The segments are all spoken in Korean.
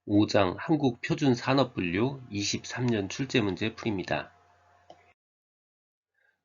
5장 한국표준산업분류 23년 출제문제 풀이입니다.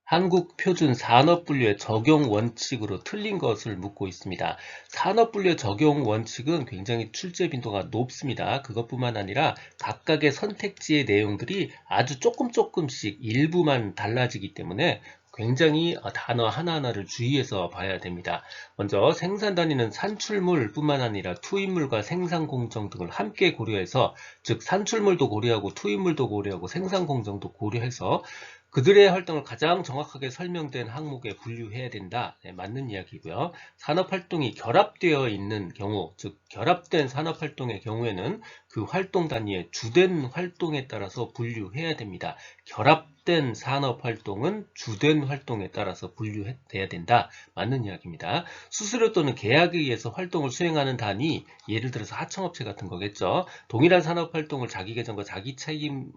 한국표준산업분류의 적용 원칙으로 틀린 것을 묻고 있습니다. 산업분류의 적용 원칙은 굉장히 출제 빈도가 높습니다. 그것뿐만 아니라 각각의 선택지의 내용들이 아주 조금씩 일부만 달라지기 때문에 굉장히 단어 하나하나를 주의해서 봐야 됩니다. 먼저 생산 단위는 산출물 뿐만 아니라 투입물과 생산 공정 등을 함께 고려해서, 즉 산출물도 고려하고 투입물도 고려하고 생산 공정도 고려해서 그들의 활동을 가장 정확하게 설명된 항목에 분류해야 된다. 네, 맞는 이야기고요. 산업활동이 결합되어 있는 경우, 즉 결합된 산업활동의 경우에는 그 활동 단위의 주된 활동에 따라서 분류해야 됩니다. 결합된 산업활동은 주된 활동에 따라서 분류해야 된다. 맞는 이야기입니다. 수수료 또는 계약에 의해서 활동을 수행하는 단위, 예를 들어서 하청업체 같은 거겠죠. 동일한 산업활동을 자기 계정과 자기 책임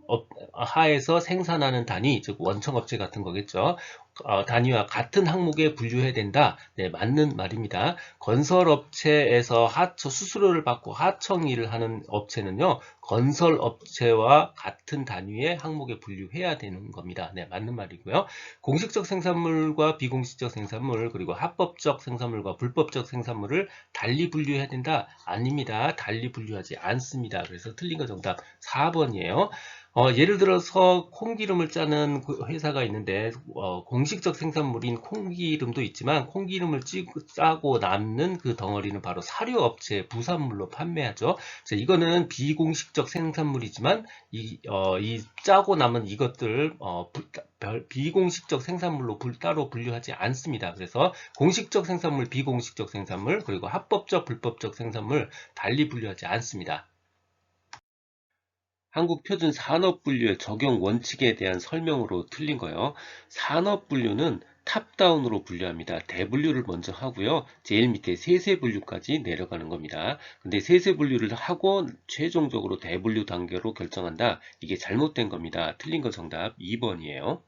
하에서 생산하는 단위, 즉 원청업체 같은 거겠죠. 단위와 같은 항목에 분류해야 된다. 네, 맞는 말입니다. 건설업체에서 수수료를 받고 하청 일을 하는 업체는요, 건설업체와 같은 단위의 항목에 분류해야 되는 겁니다. 네, 맞는 말이고요. 공식적 생산물과 비공식적 생산물, 그리고 합법적 생산물과 불법적 생산물을 달리 분류해야 된다. 아닙니다. 달리 분류하지 않습니다. 그래서 틀린 거 정답 4번이에요. 예를 들어서 콩기름을 짜는 회사가 있는데, 공식적 생산물인 콩기름도 있지만 콩기름을 짜고 남는 그 덩어리는 바로 사료업체 부산물로 판매하죠. 이거는 비공식적 생산물이지만 이 짜고 남은 이것들 비공식적 생산물로 따로 분류하지 않습니다. 그래서 공식적 생산물, 비공식적 생산물, 그리고 합법적, 불법적 생산물 달리 분류하지 않습니다. 한국표준 산업분류의 적용 원칙에 대한 설명으로 틀린 거예요. 산업분류는 탑다운으로 분류합니다. 대분류를 먼저 하고요. 제일 밑에 세세분류까지 내려가는 겁니다. 근데 세세분류를 하고 최종적으로 대분류 단계로 결정한다. 이게 잘못된 겁니다. 틀린 거 정답 2번이에요.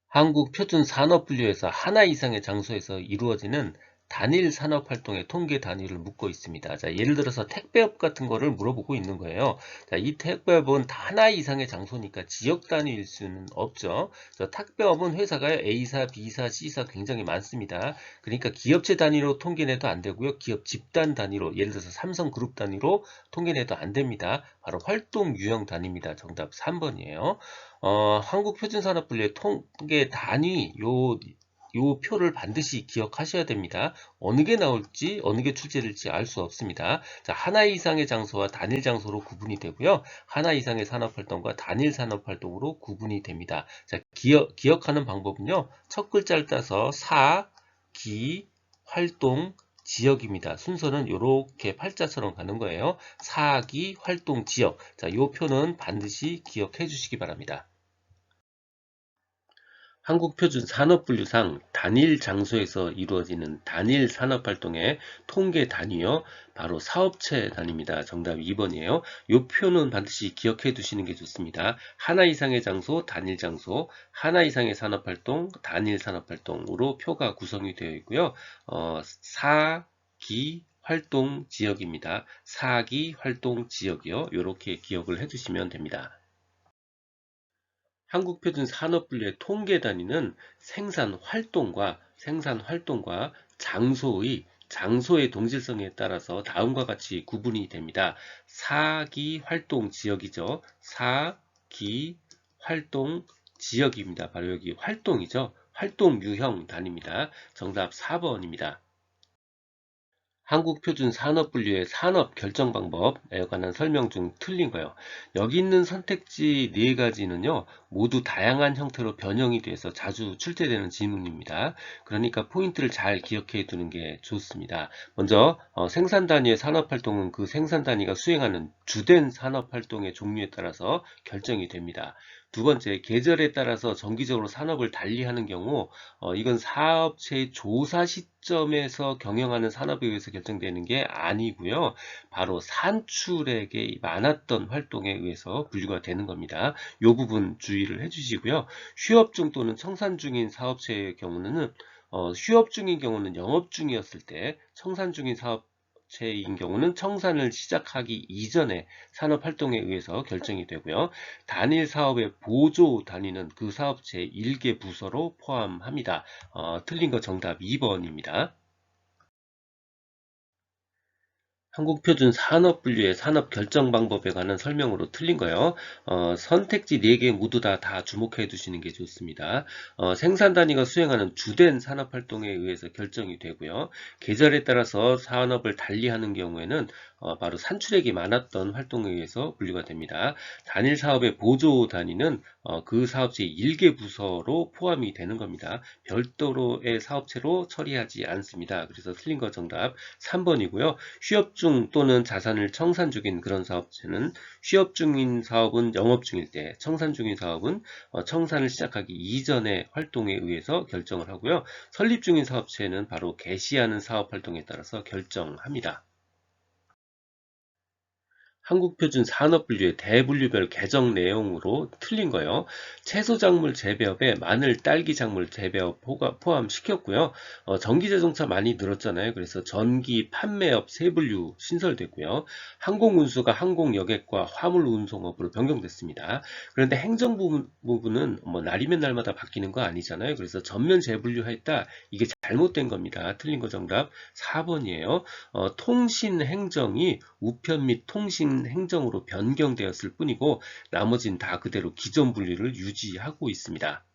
한국표준산업분류에서 하나 이상의 장소에서 이루어지는 단일 산업활동의 통계 단위를 묻고 있습니다. 자, 예를 들어서 택배업 같은 거를 물어보고 있는 거예요. 자, 이 택배업은 하나 이상의 장소니까 지역 단위일 수는 없죠. 자, 택배업은 회사가 A사, B사, C사 굉장히 많습니다. 그러니까 기업체 단위로 통계내도 안 되고요. 기업 집단 단위로, 예를 들어서 삼성그룹 단위로 통계내도 안 됩니다. 바로 활동 유형 단위입니다. 정답 3번이에요. 한국표준산업분류의 통계 단위, 요 표를 반드시 기억하셔야 됩니다. 어느 게 나올지, 어느 게 출제될지 알 수 없습니다. 자, 하나 이상의 장소와 단일 장소로 구분이 되고요. 하나 이상의 산업활동과 단일 산업활동으로 구분이 됩니다. 자, 기억하는 방법은요. 첫 글자를 따서 사, 기, 활동, 지역입니다. 순서는 이렇게 팔자처럼 가는 거예요. 사기, 활동, 지역. 자, 이 표는 반드시 기억해 주시기 바랍니다. 한국표준 산업분류상 단일 장소에서 이루어지는 단일 산업활동의 통계 단위요. 바로 사업체 단위입니다. 정답 2번이에요. 이 표는 반드시 기억해 두시는 게 좋습니다. 하나 이상의 장소, 단일 장소, 하나 이상의 산업활동, 단일 산업활동으로 표가 구성이 되어 있고요. 사기 활동 지역입니다. 사기 활동 지역이요. 이렇게 기억을 해 두시면 됩니다. 한국표준 산업분류의 통계 단위는 생산 활동과 장소의 동질성에 따라서 다음과 같이 구분이 됩니다. 사기 활동 지역이죠. 사기 활동 지역입니다. 바로 여기 활동이죠. 활동 유형 단위입니다. 정답 4번입니다. 한국표준산업분류의 산업 결정 방법에 관한 설명 중 틀린 거예요. 여기 있는 선택지 4가지는요, 모두 다양한 형태로 변형이 돼서 자주 출제되는 질문입니다. 그러니까 포인트를 잘 기억해 두는 게 좋습니다. 먼저 생산 단위의 산업활동은 그 생산 단위가 수행하는 주된 산업활동의 종류에 따라서 결정이 됩니다. 두 번째, 계절에 따라서 정기적으로 산업을 달리하는 경우 이건 사업체의 조사 시점에서 경영하는 산업에 의해서 결정되는 게 아니고요. 바로 산출액이 많았던 활동에 의해서 분류가 되는 겁니다. 이 부분 주의를 해주시고요. 휴업 중 또는 청산 중인 사업체의 경우는 휴업 중인 경우는 영업 중이었을 때, 청산 중인 사업 사업체인 경우는 청산을 시작하기 이전에 산업활동에 의해서 결정이 되고요. 단일 사업의 보조 단위는 그 사업체의 일개 부서로 포함합니다. 틀린 거 정답 2번입니다. 한국표준 산업분류의 산업 결정 방법에 관한 설명으로 틀린 거요. 선택지 4개 모두 다 주목해 두시는 게 좋습니다. 생산 단위가 수행하는 주된 산업 활동에 의해서 결정이 되고요. 계절에 따라서 산업을 달리하는 경우에는 바로 산출액이 많았던 활동에 의해서 분류가 됩니다. 단일 사업의 보조 단위는 그 사업체의 일개 부서로 포함이 되는 겁니다. 별도로의 사업체로 처리하지 않습니다. 그래서 틀린 거 정답 3번이고요. 휴업 중 또는 자산을 청산 중인 그런 사업체는 휴업 중인 사업은 영업 중일 때, 청산 중인 사업은 청산을 시작하기 이전의 활동에 의해서 결정을 하고요. 설립 중인 사업체는 바로 개시하는 사업 활동에 따라서 결정합니다. 한국표준 산업분류의 대분류별 개정 내용으로 틀린 거요. 채소작물 재배업에 마늘, 딸기 작물 재배업 포함시켰고요. 전기자동차 많이 늘었잖아요. 그래서 전기 판매업 세분류 신설됐고요. 항공운수가 항공여객과 화물운송업으로 변경됐습니다. 그런데 행정부분은 뭐 날이면 날마다 바뀌는 거 아니잖아요. 그래서 전면 재분류했다. 이게 잘못된 겁니다. 틀린 거 정답 4번이에요. 통신행정이 우편 및 통신행정으로 변경되었을 뿐이고 나머지는 다 그대로 기존 분류를 유지하고 있습니다.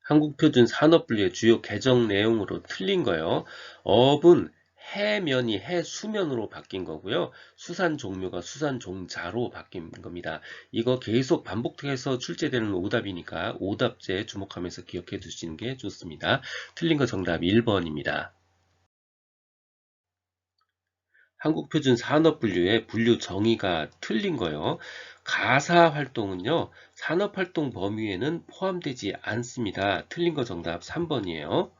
한국표준 산업분류의 주요 개정 내용으로 틀린 거요. 업은 해면이 해수면으로 바뀐 거고요. 수산 종묘가 수산 종자로 바뀐 겁니다. 이거 계속 반복해서 출제되는 오답이니까 오답제 주목하면서 기억해 두시는 게 좋습니다. 틀린 거 정답 1번입니다. 한국표준 산업분류의 분류 정의가 틀린 거예요. 가사 활동은요, 산업활동 범위에는 포함되지 않습니다. 틀린 거 정답 3번이에요.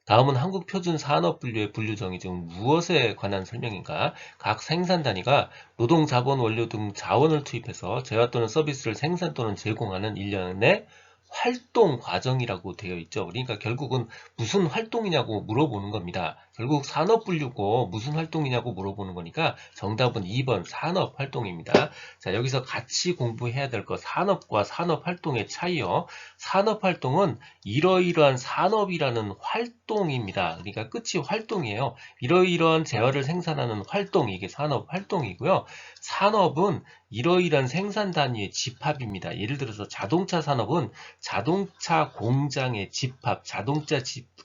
다음은 한국표준 산업분류의 분류 정의 중 무엇에 관한 설명인가? 각 생산 단위가 노동, 자본, 원료 등 자원을 투입해서 재화 또는 서비스를 생산 또는 제공하는 일련의 활동 과정이라고 되어 있죠. 그러니까 결국은 무슨 활동이냐고 물어보는 겁니다. 결국 산업분류고 무슨 활동이냐고 물어보는 거니까 정답은 2번 산업활동입니다. 자, 여기서 같이 공부해야 될 거 산업과 산업활동의 차이요. 산업활동은 이러이러한 산업이라는 활동입니다. 그러니까 끝이 활동이에요. 이러이러한 재화를 생산하는 활동, 이게 산업활동이고요. 산업은 이러이러한 생산 단위의 집합입니다. 예를 들어서 자동차 산업은 자동차 공장의 집합,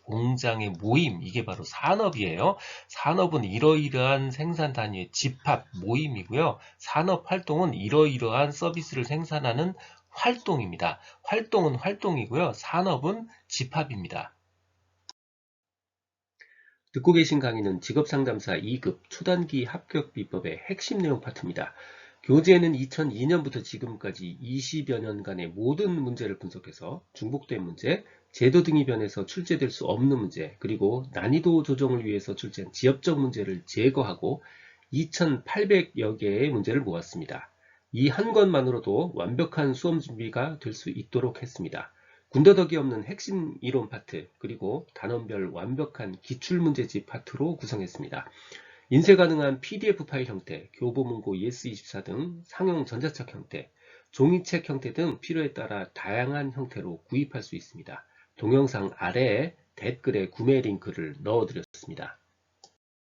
공장의 모임, 이게 바로 산업이에요. 산업은 이러이러한 생산 단위의 집합, 모임이고요. 산업 활동은 이러이러한 서비스를 생산하는 활동입니다. 활동은 활동이고요. 산업은 집합입니다. 듣고 계신 강의는 직업상담사 2급 초단기 합격 비법의 핵심 내용 파트입니다. 교재에는 2002년부터 지금까지 20여 년간의 모든 문제를 분석해서 중복된 문제, 제도 등이 변해서 출제될 수 없는 문제, 그리고 난이도 조정을 위해서 출제한 지엽적 문제를 제거하고 2,800여 개의 문제를 모았습니다. 이 한 권만으로도 완벽한 수험 준비가 될 수 있도록 했습니다. 군더더기 없는 핵심 이론 파트, 그리고 단원별 완벽한 기출문제집 파트로 구성했습니다. 인쇄 가능한 PDF 파일 형태, 교보문고 ES24 등 상용 전자책 형태, 종이책 형태 등 필요에 따라 다양한 형태로 구입할 수 있습니다. 동영상 아래에 댓글에 구매 링크를 넣어드렸습니다.